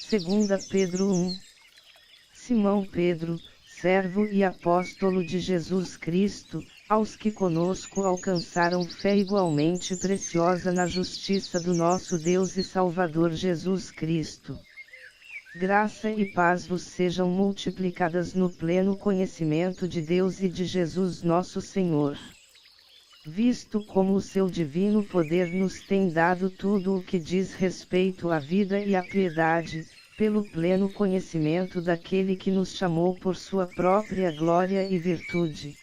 Segunda Pedro 1. Simão Pedro, servo e apóstolo de Jesus Cristo, aos que conosco alcançaram fé igualmente preciosa na justiça do nosso Deus e Salvador Jesus Cristo. Graça e paz vos sejam multiplicadas no pleno conhecimento de Deus e de Jesus nosso Senhor. Visto como o seu divino poder nos tem dado tudo o que diz respeito à vida e à piedade, pelo pleno conhecimento daquele que nos chamou por sua própria glória e virtude,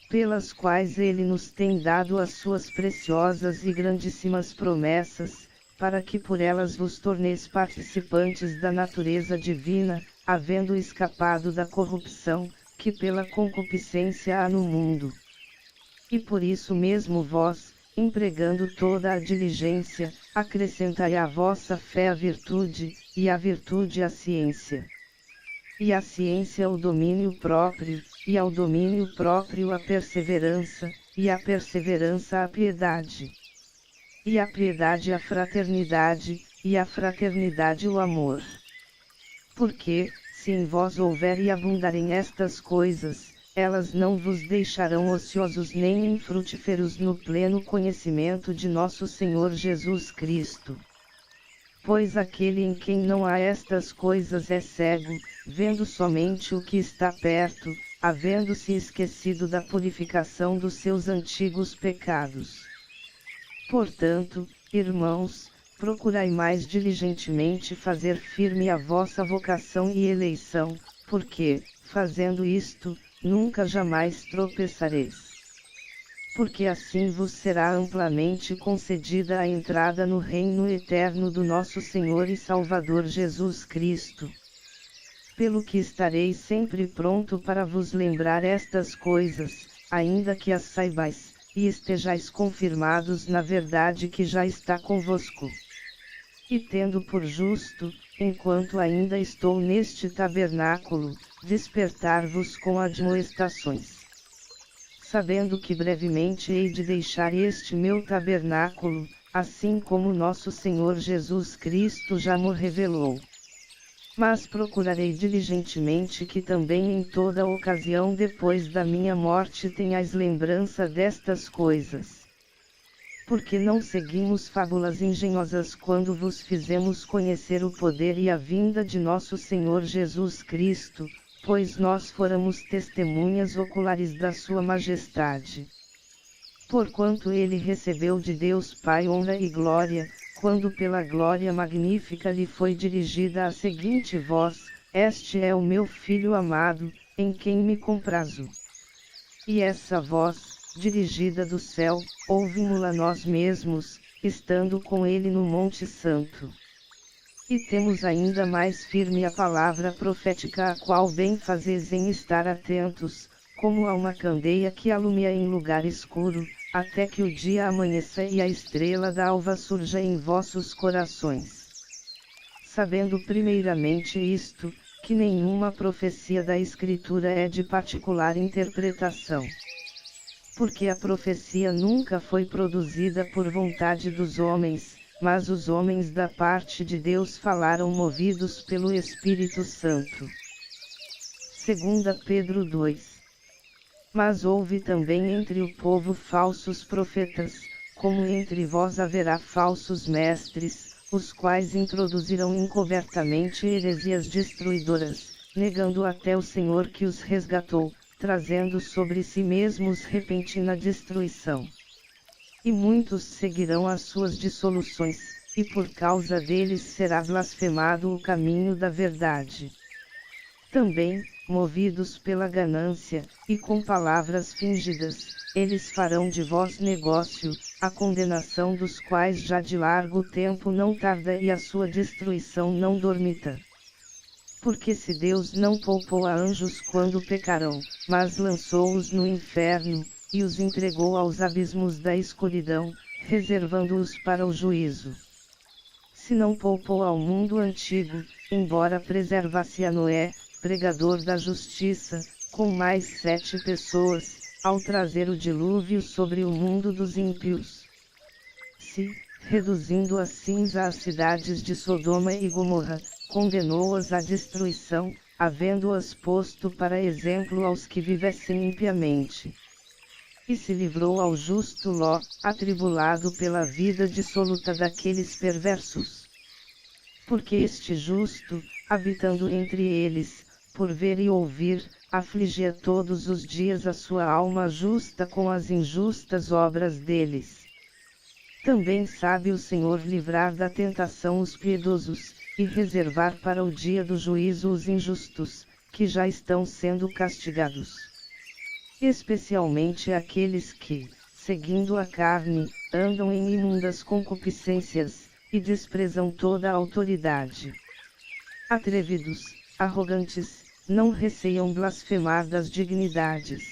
pelas quais ele nos tem dado as suas preciosas e grandíssimas promessas, para que por elas vos torneis participantes da natureza divina, havendo escapado da corrupção, que pela concupiscência há no mundo. E por isso mesmo vós, empregando toda a diligência, acrescentai à vossa fé a virtude, e à virtude a ciência. E à ciência o domínio próprio, e ao domínio próprio a perseverança, e à perseverança a piedade. E à piedade a fraternidade, e à fraternidade o amor. Porque, se em vós houver e abundarem estas coisas, elas não vos deixarão ociosos nem infrutíferos no pleno conhecimento de nosso Senhor Jesus Cristo. Pois aquele em quem não há estas coisas é cego, vendo somente o que está perto, havendo-se esquecido da purificação dos seus antigos pecados. Portanto, irmãos, procurai mais diligentemente fazer firme a vossa vocação e eleição, porque, fazendo isto, nunca jamais tropeçareis. Porque assim vos será amplamente concedida a entrada no reino eterno do nosso Senhor e Salvador Jesus Cristo. Pelo que estarei sempre pronto para vos lembrar estas coisas, ainda que as saibais, e estejais confirmados na verdade que já está convosco. E tendo por justo, enquanto ainda estou neste tabernáculo, despertar-vos com admoestações. Sabendo que brevemente hei de deixar este meu tabernáculo, assim como nosso Senhor Jesus Cristo já me revelou. Mas procurarei diligentemente que também em toda ocasião depois da minha morte tenhais lembrança destas coisas. Porque não seguimos fábulas engenhosas quando vos fizemos conhecer o poder e a vinda de nosso Senhor Jesus Cristo, pois nós fôramos testemunhas oculares da sua majestade. Porquanto ele recebeu de Deus Pai honra e glória, quando pela glória magnífica lhe foi dirigida a seguinte voz: Este é o meu Filho amado, em quem me comprazo. E essa voz, dirigida do céu, ouvimo-la nós mesmos, estando com ele no Monte Santo. E temos ainda mais firme a palavra profética a qual bem fazeis em estar atentos, como a uma candeia que alumia em lugar escuro, até que o dia amanheça e a estrela da alva surja em vossos corações. Sabendo primeiramente isto, que nenhuma profecia da Escritura é de particular interpretação. Porque a profecia nunca foi produzida por vontade dos homens, mas os homens da parte de Deus falaram movidos pelo Espírito Santo. Segunda Pedro 2. Mas houve também entre o povo falsos profetas, como entre vós haverá falsos mestres, os quais introduzirão encobertamente heresias destruidoras, negando até o Senhor que os resgatou, trazendo sobre si mesmos repentina destruição. E muitos seguirão as suas dissoluções, e por causa deles será blasfemado o caminho da verdade. Também, movidos pela ganância, e com palavras fingidas, eles farão de vós negócio, a condenação dos quais já de largo tempo não tarda e a sua destruição não dormita. Porque se Deus não poupou a anjos quando pecaram, mas lançou-os no inferno, e os entregou aos abismos da escuridão, reservando-os para o juízo. Se não poupou ao mundo antigo, embora preservasse a Noé, pregador da justiça, com mais 7 pessoas, ao trazer o dilúvio sobre o mundo dos ímpios. Se, reduzindo a cinza as cidades de Sodoma e Gomorra, condenou-as à destruição, havendo-as posto para exemplo aos que vivessem impiamente. E se livrou ao justo Ló, atribulado pela vida dissoluta daqueles perversos. Porque este justo, habitando entre eles, por ver e ouvir, afligia todos os dias a sua alma justa com as injustas obras deles. Também sabe o Senhor livrar da tentação os piedosos, e reservar para o dia do juízo os injustos, que já estão sendo castigados. Especialmente aqueles que, seguindo a carne, andam em imundas concupiscências, e desprezam toda a autoridade. Atrevidos, arrogantes, não receiam blasfemar das dignidades.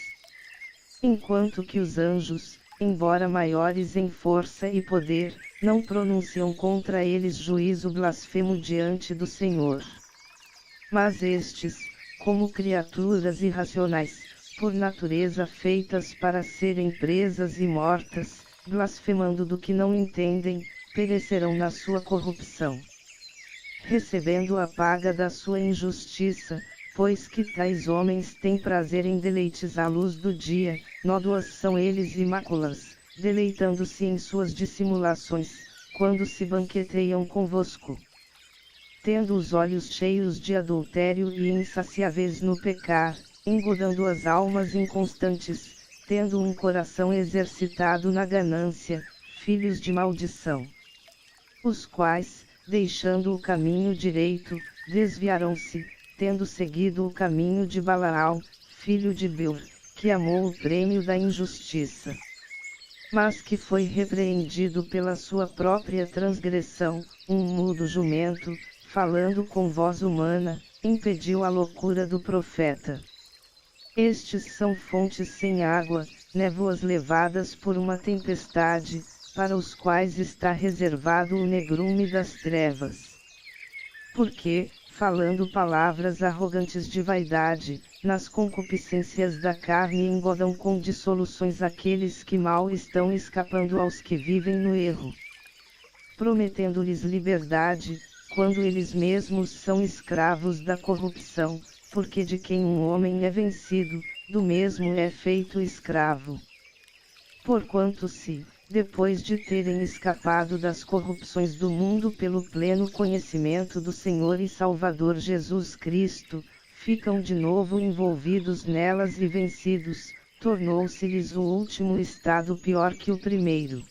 Enquanto que os anjos, embora maiores em força e poder, não pronunciam contra eles juízo blasfemo diante do Senhor. Mas estes, como criaturas irracionais, por natureza feitas para serem presas e mortas, blasfemando do que não entendem, perecerão na sua corrupção. Recebendo a paga da sua injustiça, pois que tais homens têm prazer em deleites à luz do dia, nódoas são eles e máculas, deleitando-se em suas dissimulações, quando se banqueteiam convosco. Tendo os olhos cheios de adultério e insaciáveis no pecar, engodando as almas inconstantes, tendo um coração exercitado na ganância, filhos de maldição. Os quais, deixando o caminho direito, desviaram-se, tendo seguido o caminho de Balaão, filho de Beor, que amou o prêmio da injustiça. Mas que foi repreendido pela sua própria transgressão, um mudo jumento, falando com voz humana, impediu a loucura do profeta. Estes são fontes sem água, névoas levadas por uma tempestade, para os quais está reservado o negrume das trevas. Porque, falando palavras arrogantes de vaidade, nas concupiscências da carne engodam com dissoluções aqueles que mal estão escapando aos que vivem no erro, prometendo-lhes liberdade, quando eles mesmos são escravos da corrupção, porque de quem um homem é vencido, do mesmo é feito escravo. Porquanto se, depois de terem escapado das corrupções do mundo pelo pleno conhecimento do Senhor e Salvador Jesus Cristo, ficam de novo envolvidos nelas e vencidos, tornou-se-lhes o último estado pior que o primeiro.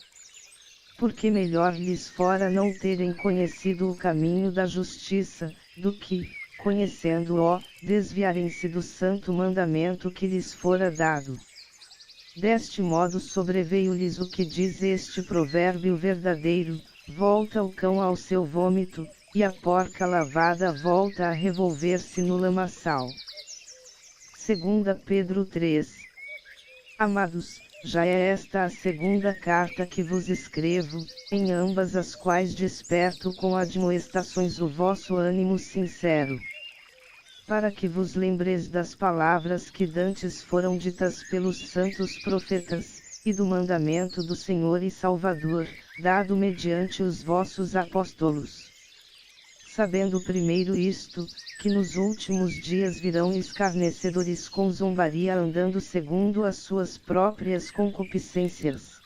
Porque melhor lhes fora não terem conhecido o caminho da justiça, do que, conhecendo-o, desviarem-se do santo mandamento que lhes fora dado. Deste modo sobreveio-lhes o que diz este provérbio verdadeiro: volta o cão ao seu vômito, e a porca lavada volta a revolver-se no lamaçal. 2 Pedro 3. Amados, já é esta a segunda carta que vos escrevo, em ambas as quais desperto com admoestações o vosso ânimo sincero, para que vos lembreis das palavras que dantes foram ditas pelos santos profetas, e do mandamento do Senhor e Salvador, dado mediante os vossos apóstolos. Sabendo primeiro isto, que nos últimos dias virão escarnecedores com zombaria andando segundo as suas próprias concupiscências.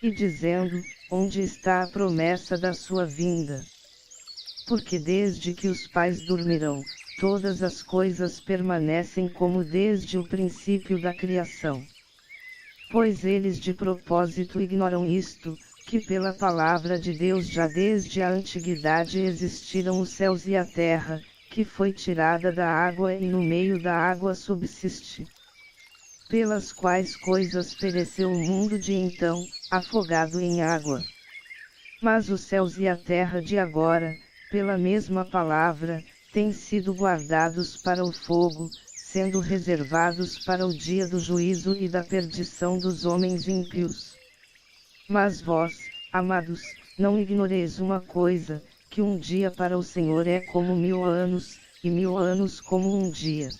E dizendo, onde está a promessa da sua vinda? Porque desde que os pais dormirão, todas as coisas permanecem como desde o princípio da criação. Pois eles de propósito ignoram isto, que pela palavra de Deus já desde a antiguidade existiram os céus e a terra, que foi tirada da água e no meio da água subsiste. Pelas quais coisas pereceu o mundo de então, afogado em água. Mas os céus e a terra de agora, pela mesma palavra, têm sido guardados para o fogo, sendo reservados para o dia do juízo e da perdição dos homens ímpios. Mas vós, amados, não ignoreis uma coisa, que um dia para o Senhor é como 1000 anos, e 1000 anos como um dia.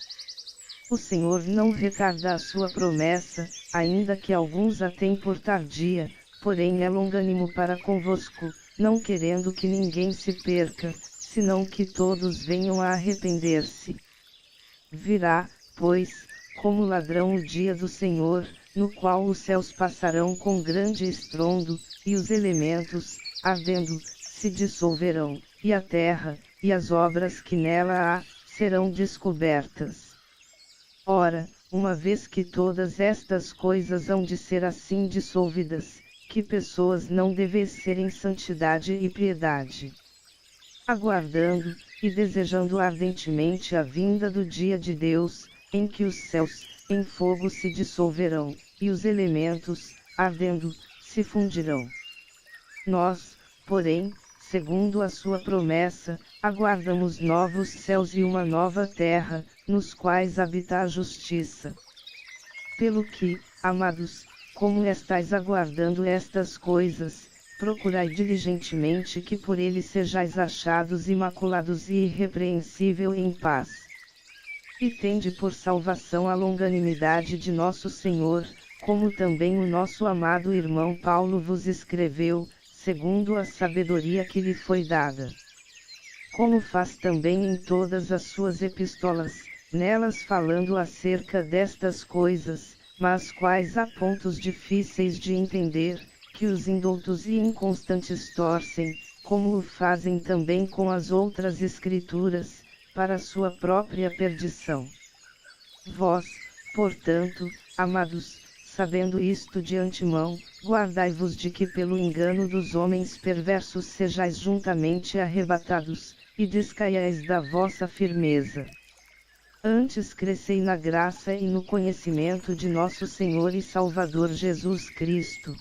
O Senhor não retarda a sua promessa, ainda que alguns a tenham por tardia, porém é longânimo para convosco, não querendo que ninguém se perca, senão que todos venham a arrepender-se. Virá, pois, como ladrão o dia do Senhor, no qual os céus passarão com grande estrondo, e os elementos, ardendo, se dissolverão, e a terra, e as obras que nela há, serão descobertas. Ora, uma vez que todas estas coisas hão de ser assim dissolvidas, que pessoas não devessem santidade e piedade, aguardando, e desejando ardentemente a vinda do dia de Deus, em que os céus, em fogo se dissolverão, e os elementos, ardendo, se fundirão. Nós, porém, segundo a sua promessa, aguardamos novos céus e uma nova terra, nos quais habita a justiça. Pelo que, amados, como estais aguardando estas coisas, procurai diligentemente que por ele sejais achados imaculados e irrepreensível em paz. E tende por salvação a longanimidade de nosso Senhor, como também o nosso amado irmão Paulo vos escreveu, segundo a sabedoria que lhe foi dada. Como faz também em todas as suas epístolas, nelas falando acerca destas coisas, mas quais há pontos difíceis de entender, que os indoutos e inconstantes torcem, como o fazem também com as outras escrituras, para sua própria perdição. Vós, portanto, amados, sabendo isto de antemão, guardai-vos de que pelo engano dos homens perversos sejais juntamente arrebatados, e descaiais da vossa firmeza. Antes crescei na graça e no conhecimento de nosso Senhor e Salvador Jesus Cristo.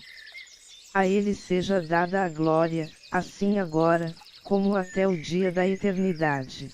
A Ele seja dada a glória, assim agora, como até o dia da eternidade.